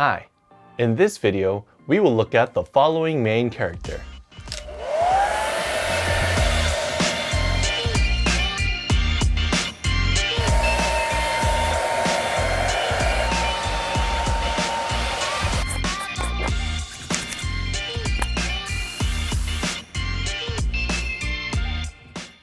Hi, in this video, we will look at the following main character.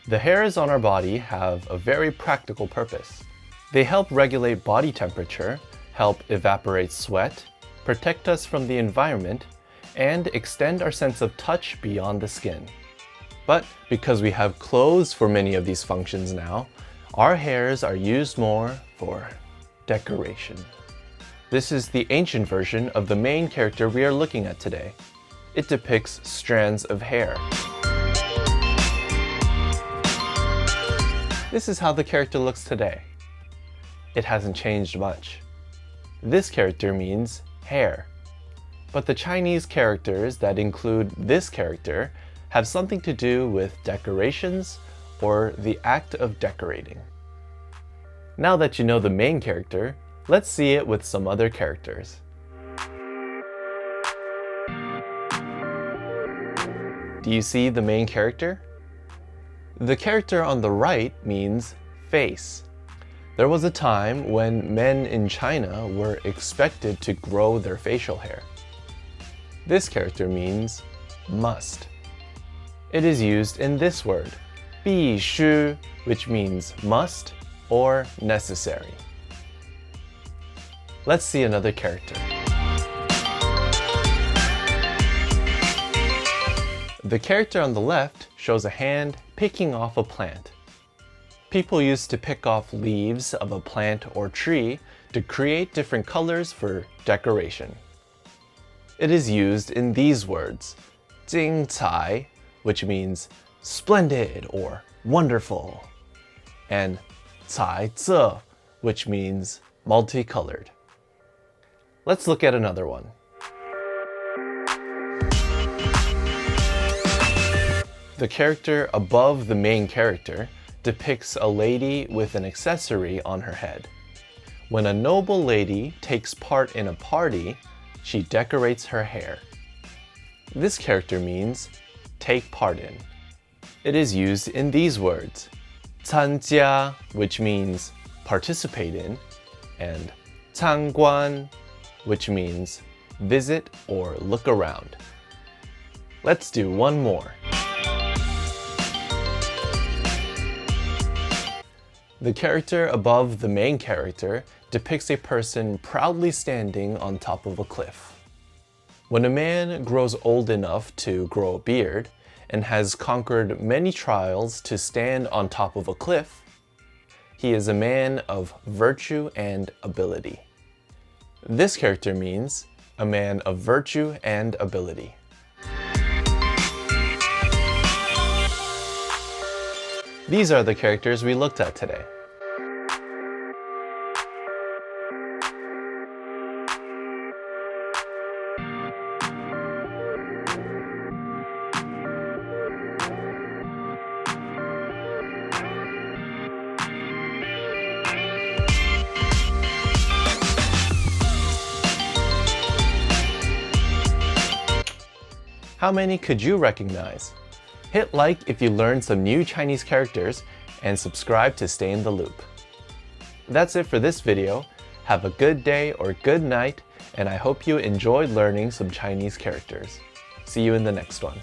The hairs on our body have a very practical purpose. They help regulate body temperature, help evaporate sweat, protect us from the environment, and extend our sense of touch beyond the skin. But because we have clothes for many of these functions now, our hairs are used more for decoration. This is the ancient version of the main character we are looking at today. It depicts strands of hair. This is how the character looks today. It hasn't changed much. This character means hair. But the Chinese characters that include this character have something to do with decorations or the act of decorating. Now that you know the main character, let's see it with some other characters. Do you see the main character? The character on the right means face. There was a time when men in China were expected to grow their facial hair. This character means must. It is used in this word, 必须, which means must or necessary. Let's see another character. The character on the left shows a hand picking off a plant. People used to pick off leaves of a plant or tree to create different colors for decoration. It is used in these words, 精彩, which means splendid or wonderful, and 彩色, which means multicolored. Let's look at another one. The character above the main character depicts a lady with an accessory on her head. When a noble lady takes part in a party, she decorates her hair. This character means take part in. It is used in these words, 参加, which means participate in, and 参观, which means visit or look around. Let's do one more. The character above the main character depicts a person proudly standing on top of a cliff. When a man grows old enough to grow a beard and has conquered many trials to stand on top of a cliff, he is a man of virtue and ability. This character means a man of virtue and ability. These are the characters we looked at today. How many could you recognize? Hit like if you learned some new Chinese characters and subscribe to stay in the loop. That's it for this video. Have a good day or good night, and I hope you enjoyed learning some Chinese characters. See you in the next one.